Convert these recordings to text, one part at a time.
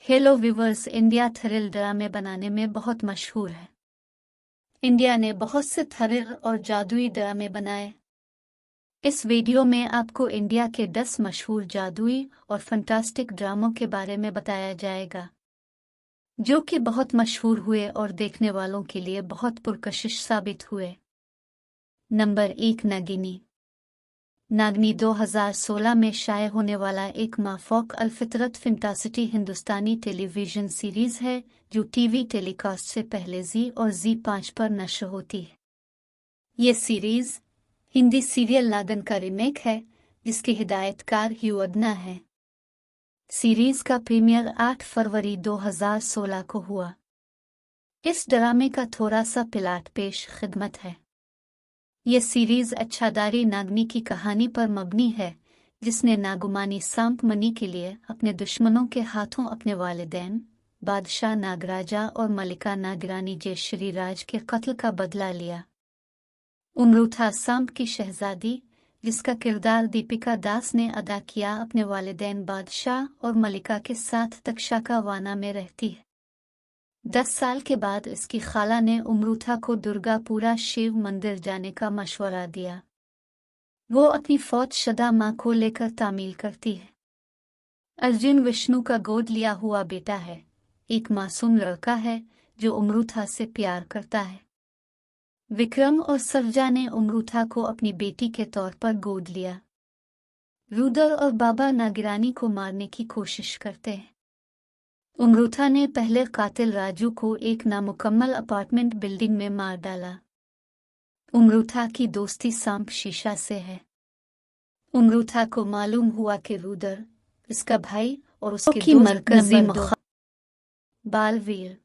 Hello viewers, India thrill ड्रामे बनाने में बहुत मशहूर है। इंडिया ने बहुत से थ्रिल और जादुई ड्रामे बनाए। इस वीडियो में आपको इंडिया के 10 मशहूर जादुई और फंटास्टिक ड्रामों के बारे में बताया जाएगा, जो कि बहुत मशहूर हुए और देखने वालों के लिए बहुत पुरकशिश साबित हुए। नंबर 1, नागिनी। नागिनी 2016 में शाये होने वाला एक माफौक अलफितरत फंतासिटी हिंदुस्तानी टेलीविजन सीरीज है जो टीवी टेलीकास्ट से पहले जी और जी5 पर नश्र होती है। ये सीरीज हिंदी सीरियल नागिन का रीमेक है जिसके हिदायतकार ह्यू अदना है। सीरीज का प्रीमियर 8 फरवरी 2016 को हुआ। इस ड्रामे का थोड़ा सा प्लाट पेश खिदमत है। यह सीरीज अच्छादारी नागनी की कहानी पर मबनी है जिसने नागुमानी सांप मनी के लिए अपने दुश्मनों के हाथों अपने वालिदैन बादशाह नागराजा और मलिका नागरानी जयश्री राज के कत्ल का बदला लिया। उमरूथा सांप की शहजादी, जिसका किरदार दीपिका दास ने अदा किया, अपने वालिदैन बादशाह और मलिका के साथ तक्षाकावाना में रहती है। 10 साल के बाद इसकी खाला ने उमरूथा को दुर्गापुरा शिव मंदिर जाने का मशवरा दिया। वो अपनी फौजशदा माँ को लेकर तामील करती है। अर्जुन विष्णु का गोद लिया हुआ बेटा है, एक मासूम लड़का है जो उमरूथा से प्यार करता है। विक्रम और सरजा ने उमरूथा को अपनी बेटी के तौर पर गोद लिया। रुदर और बाबा नागिरानी को मारने की कोशिश करते हैं। उमरूथा ने पहले कातिल राजू को एक नामुकम्मल अपार्टमेंट बिल्डिंग में मार डाला। उमरूथा की दोस्ती सांप शीशा से है। उमरूथा को मालूम हुआ कि रुदर, इसका भाई और उसकी मरकजी बालवीर।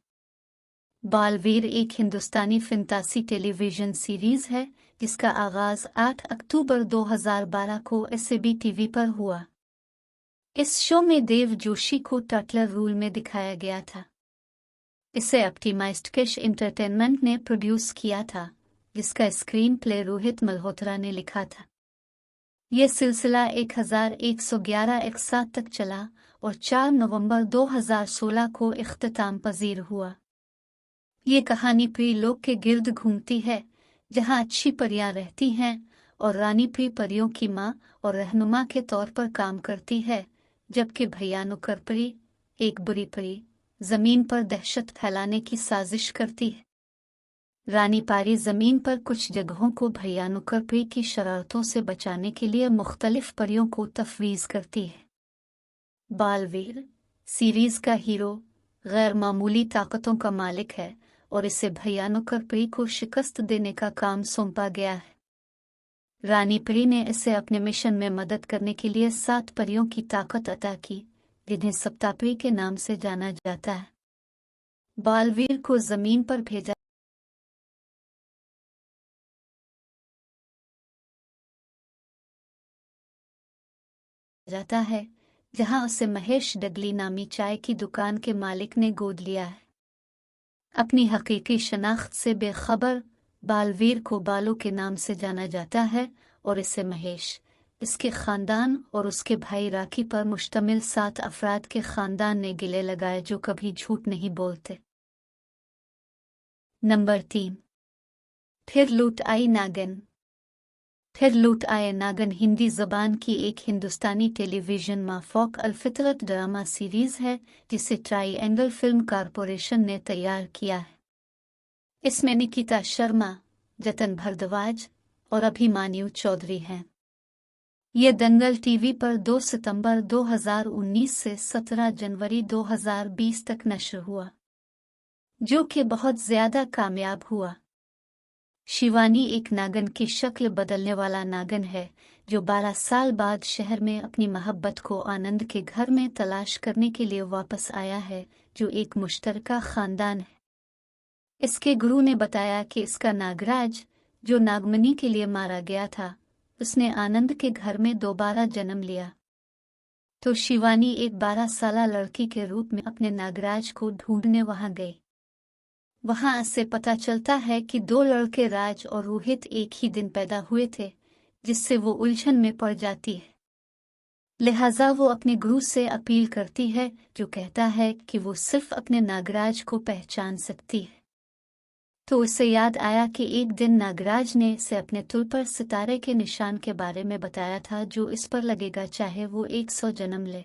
बालवीर एक हिंदुस्तानी फंतासी टेलीविजन सीरीज है जिसका आगाज 8 अक्टूबर 2012 को एसएबी टीवी पर हुआ। इस शो में देव जोशी को टटलर रोल में दिखाया गया था। इसे ऑप्टिमाइज्ड किश एंटरटेनमेंट ने प्रोड्यूस किया था, जिसका स्क्रीन प्ले रोहित मल्होत्रा ने लिखा था। यह सिलसिला 1111 तक चला और 4 नवंबर 2016 को इख्तिताम पजीर हुआ। ये कहानी प्री लोक के गिर्द घूमती है जहां अच्छी परियां रहती हैं और रानी प्री परियों की मां और रहनुमा के तौर पर काम करती है, जबकि भयानुकर परी, एक बुरी परी, जमीन पर दहशत फैलाने की साजिश करती है। रानी पारी जमीन पर कुछ जगहों को भयानुकर परी की शरारतों से बचाने के लिए मुख्तलिफ परियों को तफवीज़ करती है। बालवीर सीरीज का हीरो गैर मामूली ताकतों का मालिक है और इसे भयानुकर परी को शिकस्त देने का काम सौंपा गया है। रानी परी ने इसे अपने मिशन में मदद करने के लिए 7 परियों की ताकत अता की, जिन्हें सप्तापरी के नाम से जाना जाता है। बालवीर को जमीन पर भेजा जाता है, जहां उसे महेश डगली नामी चाय की दुकान के मालिक ने गोद लिया है। अपनी हकीकी शनाख्त से बेखबर बालवीर को बालू के नाम से जाना जाता है और इसे महेश, इसके खानदान और उसके भाई राखी पर मुश्तमिल 7 अफराद के खानदान ने गिले लगाए जो कभी झूठ नहीं बोलते। नंबर 3, फिर लूट आई नागिन। फिर लूट आए नागिन हिंदी ज़बान की एक हिंदुस्तानी टेलीविज़न माफौक अलफितरत ड्रामा सीरीज़ है जिसे ट्राइएंगल फिल्म कॉरपोरेशन ने तैयार किया है। इसमें निकिता शर्मा, जतन भारद्वाज और अभिमान्यु चौधरी हैं। ये दंगल टीवी पर 2 सितंबर 2019 से 17 जनवरी 2020 तक नश्र हुआ, जो कि बहुत ज़्यादा कामयाब हुआ। शिवानी एक नागिन की शक्ल बदलने वाला नागिन है जो 12 साल बाद शहर में अपनी मोहब्बत को आनंद के घर में तलाश करने के लिए वापस आया है, जो एक मुश्तरका खानदान है। इसके गुरु ने बताया कि इसका नागराज, जो नागमनी के लिए मारा गया था, उसने आनंद के घर में दोबारा जन्म लिया। तो शिवानी एक 12 साला लड़की के रूप में अपने नागराज को ढूंढने वहां गई। वहां से पता चलता है कि 2 लड़के राज और रोहित एक ही दिन पैदा हुए थे, जिससे वो उलझन में पड़ जाती है। लिहाजा वो अपने गुरु से अपील करती है, जो कहता है कि वो सिर्फ अपने नागराज को पहचान सकती है। तो उसे याद आया कि एक दिन नागराज ने इसे अपने तुल पर सितारे के निशान के बारे में बताया था, जो इस पर लगेगा चाहे वो 100 जन्म ले।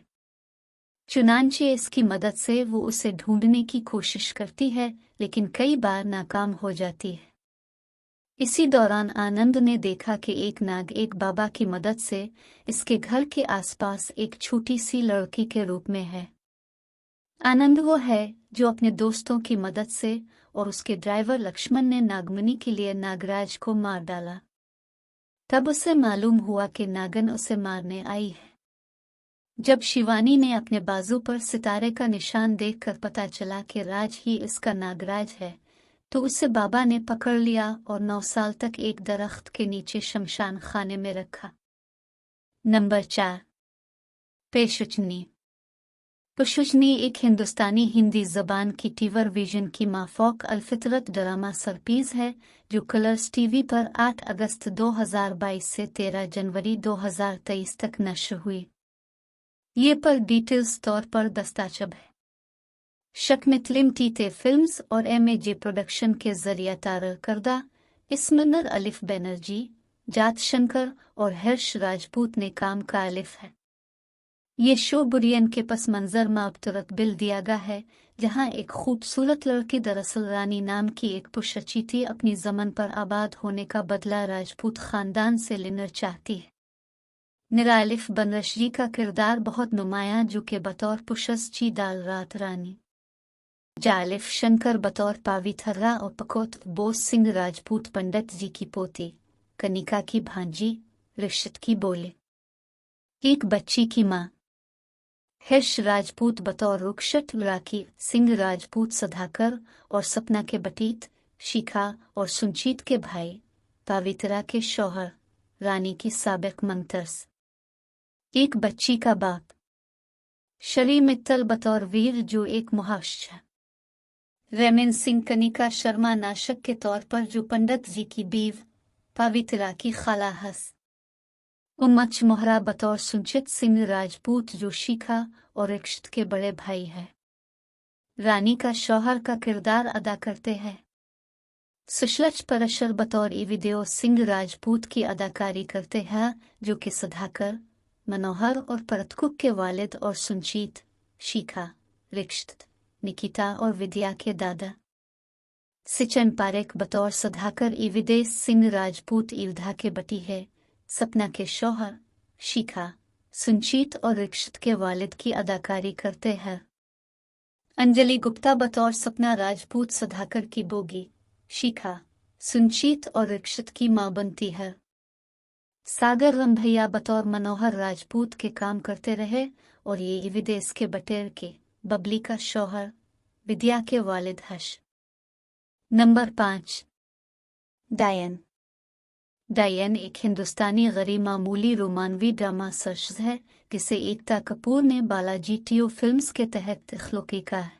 चुनांचे इसकी मदद से वो उसे ढूंढने की कोशिश करती है, लेकिन कई बार नाकाम हो जाती है। इसी दौरान आनंद ने देखा कि एक नाग एक बाबा की मदद से इसके घर के आसपास एक छोटी सी लड़की के रूप में है। आनंद वो है जो अपने दोस्तों की मदद से और उसके ड्राइवर लक्ष्मण ने नागमणि के लिए नागराज को मार डाला। तब उसे मालूम हुआ कि नागन उसे मारने आई है। जब शिवानी ने अपने बाजू पर सितारे का निशान देखकर पता चला कि राज ही इसका नागराज है, तो उसे बाबा ने पकड़ लिया और 9 साल तक एक दरख्त के नीचे शमशान खाने में रखा। नंबर 4, पेशुचनी। पेशुचनी एक हिंदुस्तानी हिंदी जबान की टीवर विजन की माफौक अलफितरत ड्रामा सरपीज है, जो कलर्स टीवी पर 8 अगस्त 2022 से 13 जनवरी 2023 तक नश्र हुई। ये पर डिटेल्स तौर पर दस्ताचब है। शक्मितलिम टीते फिल्म्स और MAJ प्रोडक्शन के जरिए तारर करदा इसमें नर अलिफ बनर्जी, जात शंकर और हर्ष राजपूत ने काम का अलिफ है। ये शो बुरियन के पस मंजर में अबतरत बिल दिया गया है, जहां एक खूबसूरत लड़की दरअसल रानी नाम की एक पुशची थी अपनी जमन पर आबाद होने का बदला राजपूत खानदान से लेना चाहती है। निरालिफ बनरशी का किरदार बहुत नुमाया, जो कि बतौर पुशची डाल रात रानी, जालिफ शंकर बतौर पावीथर्रा और पकोत बोस सिंह राजपूत पंडित जी की पोती, कनिका की भांजी, रिश्त की बोले, एक बच्ची की माँ। हर्ष राजपूत बतौर रुक्षट राखी, सिंह राजपूत सदाकर और सपना के बटीत, शिखा और सुनचीत के भाई, पावित्रा के शौहर, रानी की साबिक मंतर्स, एक बच्ची का बाप। शरी मित्तल बतौर वीर, जो एक मुहाश है। रेमिन सिंह कनिका शर्मा नाशक के तौर पर, जो पंडित जी की बीव, पावित्रा की खाला हस। उम्मच मोहरा बतौर सुंचित सिंह राजपूत, जो शिखा और रिश्त के बड़े भाई है। रानी का शौहर का किरदार अदा करते हैं सुशलच परशर बतौर ईविदेव सिंह राजपूत की अदाकारी करते हैं, जो कि सदाकर, मनोहर और परतकुक के वालिद और सुनचीत, शिखा, रिश्त, निकिता और विद्या के दादा। सिचन पारेख बतौर सदाकर ईविदेव सिंह राजपूत ईवधा के बटी है, सपना के शौहर, शिखा, सुनचीत और रिश्त के वालिद की अदाकारी करते हैं। अंजलि गुप्ता बतौर सपना राजपूत सदाकर की बोगी, शिखा, सुनचीत और रिश्त की मां बनती है। सागर रंभैया बतौर मनोहर राजपूत के काम करते रहे और ये विदेश के बटेर के बबली का शौहर, विद्या के वालिद हश। नंबर 5, डायन। डायन एक हिंदुस्तानी गरीब मामूली रोमानवी ड्रामा सर्च है, जिसे एकता कपूर ने बालाजी टीओ फिल्म्स के तहत इख्तियार किया है।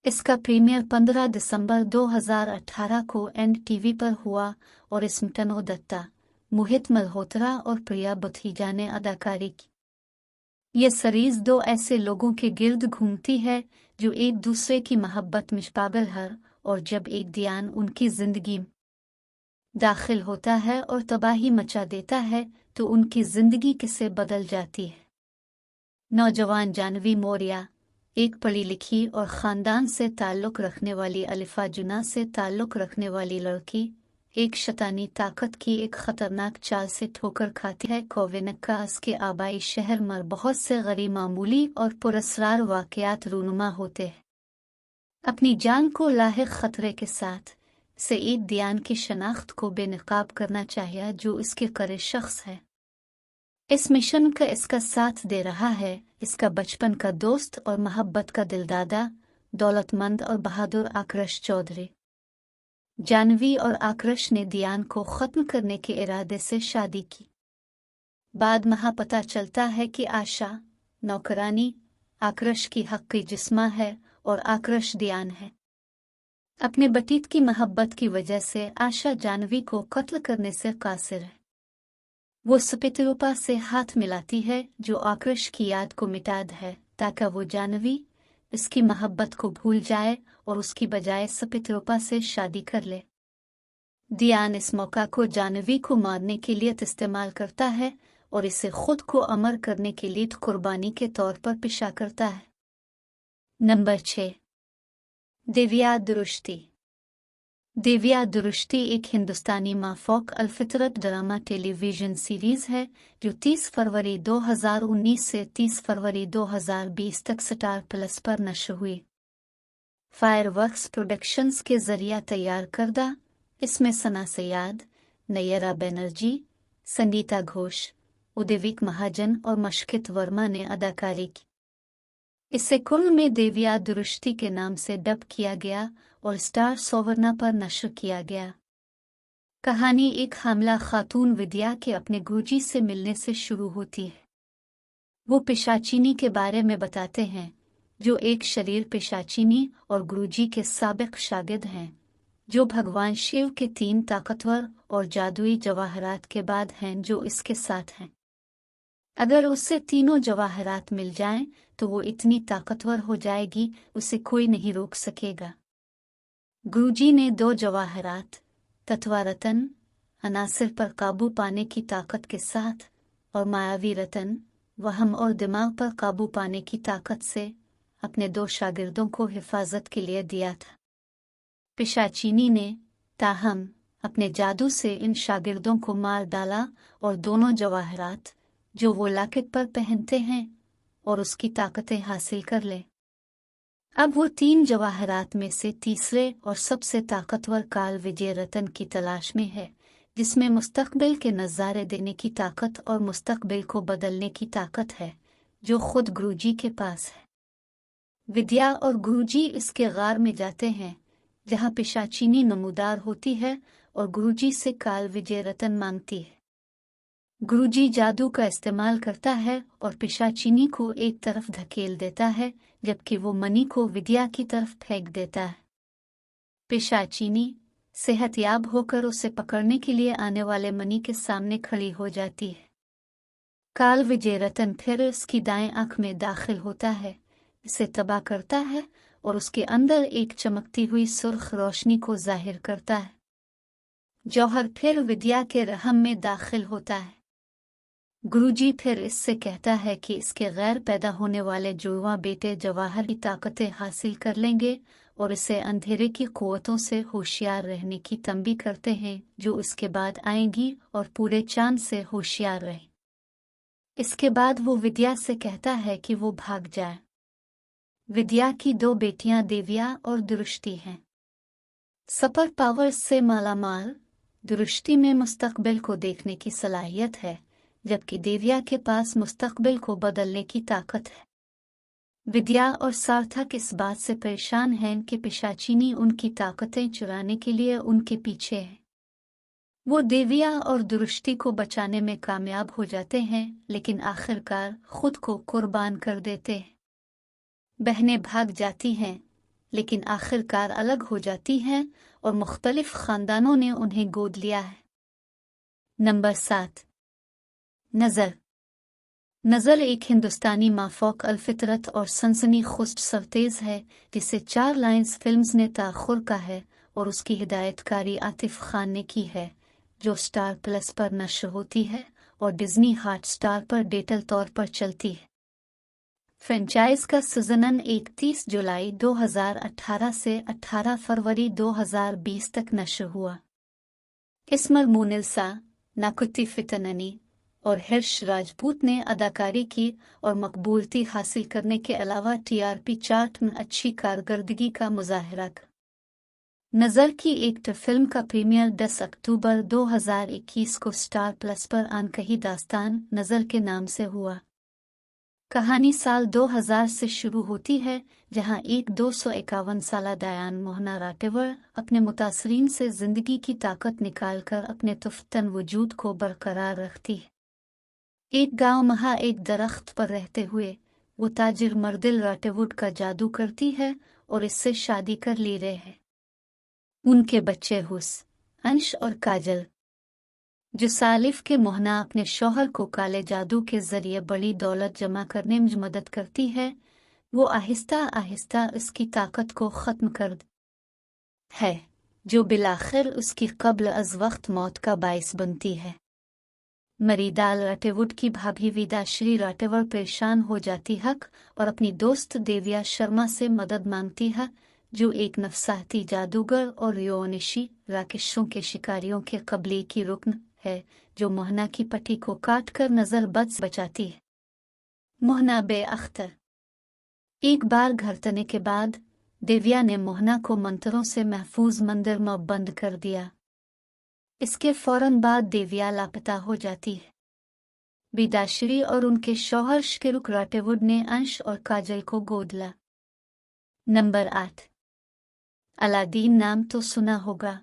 इसका प्रीमियर 15 दिसंबर 2018 को NTV पर हुआ और इसमें तनु दत्ता, मोहित मल्होत्रा और प्रिया बथीजा ने अदाकारी की। ये सीरीज 2 ऐसे लोगों के गिर्द घूमती है जो एक दूसरे की मोहब्बत में पागल है, और जब एक दयान उनकी जिंदगी में दाखिल होता है और तबाही मचा देता है, तो उनकी जिंदगी किसे बदल जाती है। नौजवान जानवी मौर्या, एक पढ़ी लिखी और ख़ानदान से ताल्लुक़ रखने वाली अलिफा जुना से ताल्लुक़ रखने वाली लड़की, एक शैतानी ताकत की एक ख़तरनाक चाल से ठोकर खाती है। कोविनकास के आबाई शहर में बहुत से गैर मामूली और पुरस्कार वाक़यात रूनुमा होते हैं। अपनी जान को लाहिक ख़तरे के साथ सईद दियान की शनाख्त को बेनकाब करना चाहिए, जो इसके करे शख्स है। इस मिशन का इसका साथ दे रहा है इसका बचपन का दोस्त और मोहब्बत का दिलदादा, दौलतमंद और बहादुर आकर्ष चौधरी। जानवी और आकर्ष ने दियान को ख़त्म करने के इरादे से शादी की। बाद में पता चलता है कि आशा नौकरानी आकर्ष की हक़ी जिस्मा है और आकर्ष दियान है। अपने बटीत की मोहब्बत की वजह से आशा जानवी को कत्ल करने से कासिर है। वो सपितरूपा से हाथ मिलाती है जो आकृष की याद को मिटा है ताकि वो जानवी इसकी मोहब्बत को भूल जाए और उसकी बजाय सपितरूपा से शादी कर ले। दियान इस मौका को जानवी को मारने के लिए इस्तेमाल करता है और इसे खुद को अमर करने के लिए कुर्बानी के तौर पर पेशा करता है। नंबर 6, दिव्या दुरुश्ती। दिव्या दुरुश्ती एक हिंदुस्तानी माफोक अलफितरत ड्रामा टेलीविजन सीरीज है जो 30 फरवरी 2019 से 30 फरवरी 2020 तक स्टार प्लस पर नश्र हुई। फायरवर्क्स प्रोडक्शंस के जरिए तैयार करदा इसमें सना सयाद, नयरा बनर्जी, संगीता घोष, उदयविक महाजन और मशकित वर्मा ने अदाकारी की। इसे कुल में दिव्या दुरुश्ती के नाम से डब किया गया और स्टार सोवर्ना पर नश्र किया गया। कहानी एक हामला खातून विद्या के अपने गुरुजी से मिलने से शुरू होती है। वो पिशाचिनी के बारे में बताते हैं जो एक शरीर पिशाचिनी और गुरुजी के साबिक शागिर्द हैं जो भगवान शिव के 3 ताकतवर और जादुई जवाहरात के बाद हैं जो इसके साथ हैं। अगर उससे तीनों जवाहरात मिल जाएं तो वो इतनी ताकतवर हो जाएगी उसे कोई नहीं रोक सकेगा। गुरुजी ने 2 जवाहरात तत्वारतन अनासिर पर काबू पाने की ताकत के साथ और मायावी रतन वहम और दिमाग पर काबू पाने की ताकत से अपने 2 शागिर्दों को हिफाजत के लिए दिया था। पिशाचिनी ने ताहम अपने जादू से इन शागिर्दों को मार डाला और दोनों जवाहरात जो वो लाकेट पर पहनते हैं और उसकी ताकतें हासिल कर ले। अब वो 3 जवाहरात में से तीसरे और सबसे ताकतवर काल विजय रतन की तलाश में है जिसमें मुस्तकबिल के नज़ारे देने की ताकत और मुस्तकबिल को बदलने की ताकत है जो खुद गुरुजी के पास है। विद्या और गुरुजी इसके गार में जाते हैं जहाँ पिशाचिनी नमूदार होती है और गुरुजी से काल विजय रतन मांगती है। गुरुजी जादू का इस्तेमाल करता है और पिशाचिनी को एक तरफ धकेल देता है जबकि वो मनी को विद्या की तरफ फेंक देता है। पिशाचिनी सेहतयाब होकर उसे पकड़ने के लिए आने वाले मनी के सामने खड़ी हो जाती है। काल विजय रतन फिर उसकी दाएं आंख में दाखिल होता है, इसे तबाह करता है और उसके अंदर एक चमकती हुई सुर्ख रोशनी को जाहिर करता है। जौहर फिर विद्या के रहम में दाखिल होता है। गुरुजी फिर इससे कहता है कि इसके गैर पैदा होने वाले जुड़वा बेटे जवाहर की ताकतें हासिल कर लेंगे और इसे अंधेरे की कुव्वतों से होशियार रहने की तंबी करते हैं जो इसके बाद आएंगी और पूरे चांद से होशियार रहे। इसके बाद वो विद्या से कहता है कि वो भाग जाए। विद्या की 2 बेटियां दिव्या और दुरुश्ती हैं। सुपर पावर्स से मालामाल दुरुश्ती में मुस्तकबिल को देखने की सलाहियत है जबकि दिव्या के पास मुस्तकबिल को बदलने की ताकत है। विद्या और सार्थक इस बात से परेशान हैं कि पिशाचिनी उनकी ताकतें चुराने के लिए उनके पीछे है। वो दिव्या और दुरुश्ती को बचाने में कामयाब हो जाते हैं लेकिन आखिरकार खुद को कुर्बान कर देते हैं। बहनें भाग जाती हैं लेकिन आखिरकार अलग हो जाती हैं और मुख्तलिफ खानदानों ने उन्हें गोद लिया है। नंबर 7, नज़र। नज़र एक हिंदुस्तानी माफोक अलफितरत और सनसनी खुश्त सरतेज़ है जिसे 4 लाइन्स फिल्म्स ने ताख़ुर का है और उसकी हिदायतकारी आतिफ खान ने की है जो स्टार प्लस पर नश्र होती है और डिज्नी हॉटस्टार पर डेटल तौर पर चलती है। फ्रेंचाइज का सीजन 31 जुलाई 2018 से 18 फरवरी 2020 तक नश्र हुआ। इसमर मुनिलसा, नाकुती फितननी और हिर्ष राजपूत ने अदाकारी की और मकबूलती हासिल करने के अलावा टीआरपी चार्ट में अच्छी कारकर्दगी का मुजाहिरा किया। नज़र की एक फिल्म का प्रीमियर 10 अक्टूबर 2021 को स्टार प्लस पर अनकही दास्तान नज़र के नाम से हुआ। कहानी साल 2000 से शुरू होती है जहां एक 251 साला दयान मोहना राटेवर अपने मुतासरीन से जिंदगी की ताकत निकालकर अपने तुफ्तन वजूद को बरकरार रखती है। एक गांव महा एक दरख्त पर रहते हुए वो ताजिर मर्दिल राटेवुड का जादू करती है और इससे शादी कर ले रहे हैं। उनके बच्चे हुस, अंश और काजल। जो सालिफ के मोहना अपने शौहर को काले जादू के जरिए बड़ी दौलत जमा करने में मदद करती है, वो आहिस्ता आहिस्ता उसकी ताकत को ख़त्म कर है, जो बिलाखिर उसकी कब्ल अज वक्त मौत का बाइस बनती है। मरीदाल राटेवुड की भाभी विदाश्री राटेवर परेशान हो जाती है और अपनी दोस्त देविया शर्मा से मदद मांगती है, जो एक नफसाती जादूगर और योनिशी राकेशों के शिकारियों के कबीले की रुकन है, जो मोहना की पट्टी को काट कर नजर बद से बचाती है। मोहना बेअख्तर। एक बार घर तने के बाद देविया ने मोहना को मंत्रों से महफूज मंदिर में बंद कर दिया। इसके फौरन बाद देविया लापता हो जाती है। विदाश्री और उनके शौहर शिरुक राटेवुड ने अंश और काजल को गोद ला। नंबर 8। अलादीन नाम तो सुना होगा।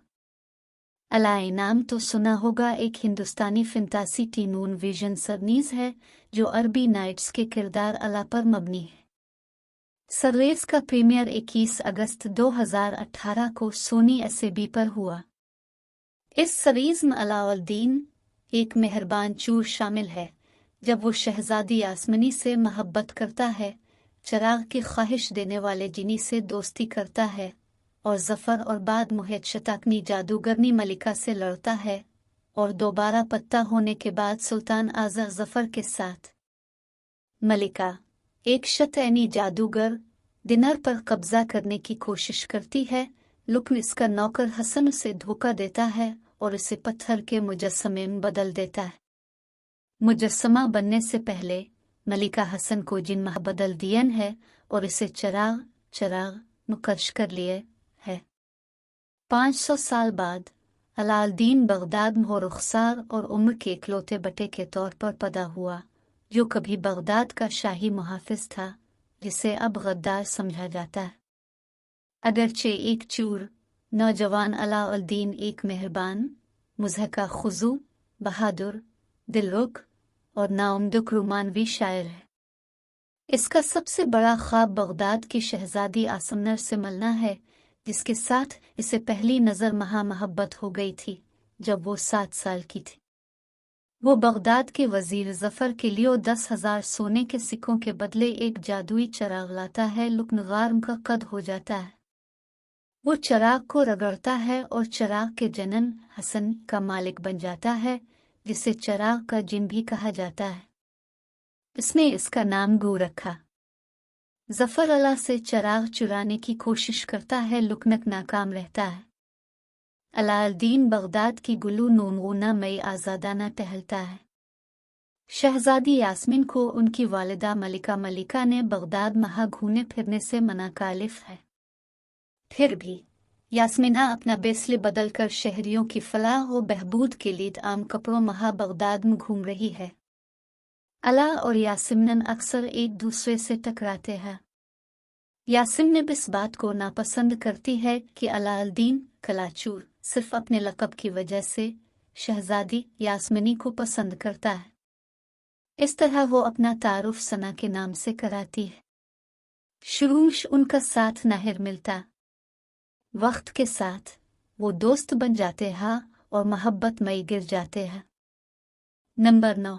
अलाई नाम तो सुना होगा एक हिंदुस्तानी फंतासी टीनून विजन सीरीज है, जो अरबी नाइट्स के किरदार अला पर मबनी है। सीरीज का प्रीमियर 21 अगस्त 2018 को सोनी एसएबी पर हुआ। इस सीरीज में अलाउद्दीन एक मेहरबान चूर शामिल है। जब वो शहजादी यास्मिनी से मोहब्बत करता है, चिराग की ख्वाहिश देने वाले जिनी से दोस्ती करता है और जफ़र और बाद मुहित शताकनी जादूगरनी मलिका से लड़ता है, और दोबारा पत्ता होने के बाद सुल्तान आज़ा जफ़र के साथ। मलिका एक शतैनी जादूगर दिनार पर कब्जा करने की कोशिश करती है, लेकिन इसका नौकर हसन उसे धोखा देता है और इसे पत्थर के मुजस्समे में बदल देता है। मुजस्समा बनने से पहले मलिका हसन को जिन में बदल दियन है और इसे चिराग मुकर्श कर लिए है। 500 साल बाद अलाउद्दीन बगदाद में रुखसार और उम्र के इकलौते बेटे के तौर पर पैदा हुआ, जो कभी बगदाद का शाही मुहाफिज था, जिसे अब गद्दार समझा जाता है। अगरचे एक चूर, नौजवान अलाउद्दीन एक मेहरबान, मुज़हका खुजू, बहादुर, दिलरुख और नाउमदुक रोमानवी शायर है। इसका सबसे बड़ा ख्वाब बगदाद की शहजादी आसमनर से मिलना है, जिसके साथ इसे पहली नज़र मोहब्बत हो गई थी जब वो 7 साल की थी। वो बगदाद के वजीर जफ़र के लिए 10,000 सोने के सिक्कों के बदले एक जादुई चिराग लाता है, लेकिन गार का कद हो जाता है। वो चिराग को रगड़ता है और चिराग के जनन हसन का मालिक बन जाता है, जिसे चिराग का जिन भी कहा जाता है। इसने इसका नाम गू रखा। जफ़र अला से चिराग चुराने की कोशिश करता है, लेकिन नाकाम रहता है। अलाउद्दीन बगदाद की गुलू नूनगुना में आज़ादाना टहलता है। शहजादी यास्मीन को उनकी वालिदा मलिका ने बगदाद में घूमने फिरने से मना कालिफ है। फिर भी यास्मीना अपना बेसले बदलकर शहरियों की फलाह व बहबूद के लिए आम कपड़ों में बगदाद में घूम रही है। अला और यास्मीन अक्सर एक दूसरे से टकराते हैं। यास्मीन इस बात को नापसंद करती है कि अलाउद्दीन कलाचूर सिर्फ अपने लक़ब की वजह से शहजादी यास्मिनी को पसंद करता है। इस तरह वो अपना तारुफ सना के नाम से कराती है। शुरू उनका साथ नाहिर मिलता। वक्त के साथ वो दोस्त बन जाते हैं और मोहब्बत में गिर जाते हैं। नंबर 9।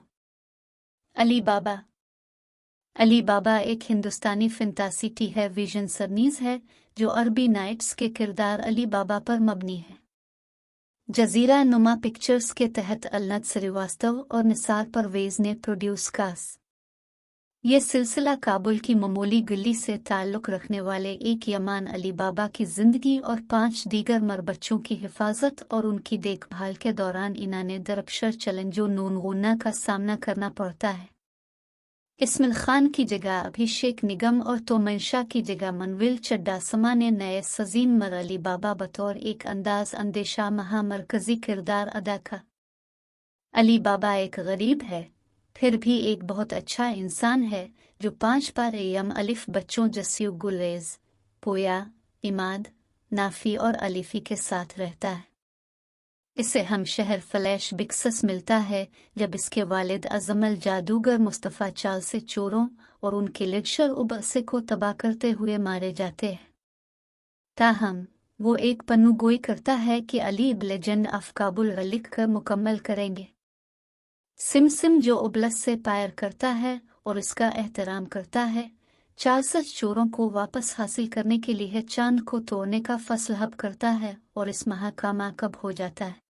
अली बाबा। अली बाबा एक हिंदुस्तानी फंतासी टेलीविजन सीरीज है, जो अरबी नाइट्स के किरदार अली बाबा पर मबनी है। जजीरा नुमा पिक्चर्स के तहत अलनत श्रीवास्तव और निसार परवेज ने प्रोड्यूस कास। ये सिलसिला काबुल की मामूली गली से ताल्लुक़ रखने वाले एक यमान अली बाबा की ज़िंदगी और 5 दीगर मर बच्चों की हिफाजत और उनकी देखभाल के दौरान इन्हें दरअसल चैलेंजों नूनगुना का सामना करना पड़ता है। इस्माइल खान की जगह अभिषेक निगम और तोमंशा की जगह मनविल चड्डासमा ने नए सजीन मर अली बाबा बतौर एक अंदाज अंदेशा मरकजी किरदार अदा का। अली बाबा एक गरीब है, फिर भी एक बहुत अच्छा इंसान है, जो 5 बार यम अलिफ बच्चों जस्यू गुलेज, पोया, इमाद, नाफी और अलिफी के साथ रहता है। इसे हम शहर फ्लैश बिक्सस मिलता है जब इसके वालिद अजमल जादूगर मुस्तफ़ा चाल से चोरों और उनके लेक्चर उबसे को तबाह करते हुए मारे जाते हैं। ताहम वो एक पन्नू गोई करता है कि अली लेजेंड ऑफ काबुल लिख कर मुकम्मल करेंगे। सिम जो उबलस से पायर करता है और इसका एहतराम करता है, 400 चोरों को वापस हासिल करने के लिए चांद को तोड़ने का फैसला हब करता है और इस माह का माकब हो जाता है।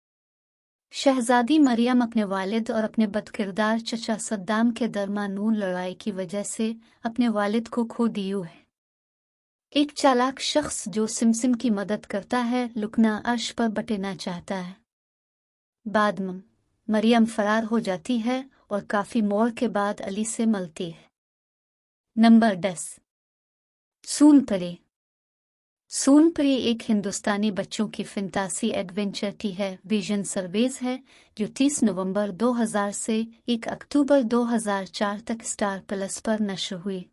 शहजादी मरियम अपने वालिद और अपने बदकिरदार चचा सद्दाम के दरमियान लड़ाई की वजह से अपने वालिद को खो दियू है। एक चालाक शख्स जो सिम की मदद करता है लुकना अर्श पर बटेना चाहता है। बाद में मरियम फरार हो जाती है और काफी मोड़ के बाद अली से मिलती है। नंबर 10 सूनपरी। सूनपरी एक हिंदुस्तानी बच्चों की फैंटेसी एडवेंचर की है विजन सर्वेज है जो 30 नवंबर 2000 से 1 अक्टूबर 2004 तक स्टार प्लस पर नश्र हुई।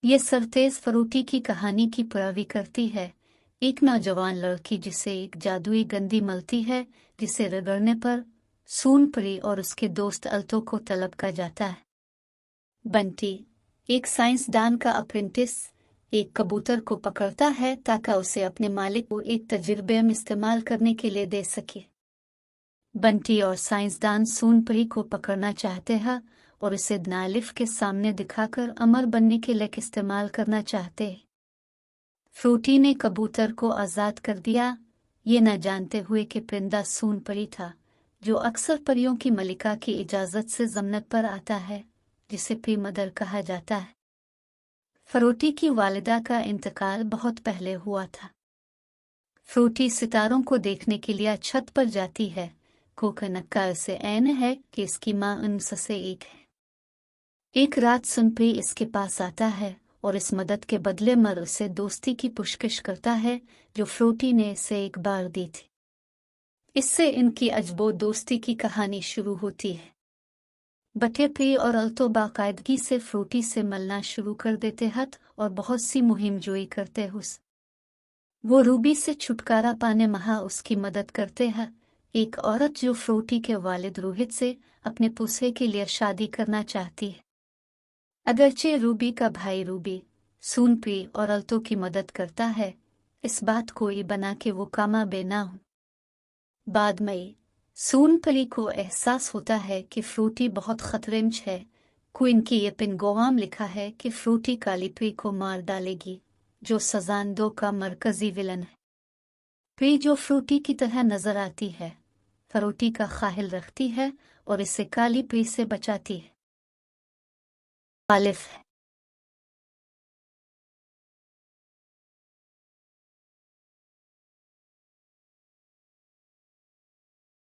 ये सरतेज फरूटी की कहानी की पैरवी करती है। एक नौजवान लड़की जिसे एक जादुई गंदी मिलती है जिसे रगड़ने पर सूनपरी और उसके दोस्त अल्तो को तलब कर जाता है। बंटी एक साइंसदान का अप्रेंटिस एक कबूतर को पकड़ता है ताकि उसे अपने मालिक को एक तजुर्बे में इस्तेमाल करने के लिए दे सके। बंटी और साइंसदान सूनपरी को पकड़ना चाहते हैं और इसे नालिफ के सामने दिखाकर अमर बनने के लिए इस्तेमाल करना चाहते। फ्रूटी ने कबूतर को आज़ाद कर दिया, ये न जानते हुए कि परिंदा सूनपरी था जो अक्सर परियों की मलिका की इजाज़त से जन्नत पर आता है, जिसे प्री मदर कहा जाता है। फ्रूटी की वालिदा का इंतकाल बहुत पहले हुआ था। फ्रूटी सितारों को देखने के लिए छत पर जाती है। कोकनक्का से ऐन है कि इसकी माँ उनसे एक है। एक रात सुनपरी इसके पास आता है और इस मदद के बदले में उसे दोस्ती की पेशकश करता है जो फ्रूटी ने इसे एक बार दी थी। इससे इनकी अजबो दोस्ती की कहानी शुरू होती है। बटेपी और अल्तो बाकायदगी से फ्रूटी से मिलना शुरू कर देते हैं और बहुत सी मुहिम जोई करते हैं। वो रूबी से छुटकारा पाने महा उसकी मदद करते हैं, एक औरत जो फ्रूटी के वालिद रोहित से अपने पुसे के लिए शादी करना चाहती है। अगरचे रूबी का भाई रूबी सूनपरी और अल्तो की मदद करता है, इस बात को ये बना के वो कामयाब ना हो। बाद में सूनपरी को एहसास होता है कि फ्रूटी बहुत खतरे में है। क्वीन की ये पिनगोवाम लिखा है कि फ्रूटी कालीपी को मार डालेगी, जो सजान 2 का मरकजी विलन है। पी जो फ्रूटी की तरह नजर आती है, फ्रूटी का ख्याल रखती है और इसे कालीपी से बचाती है। आलिफ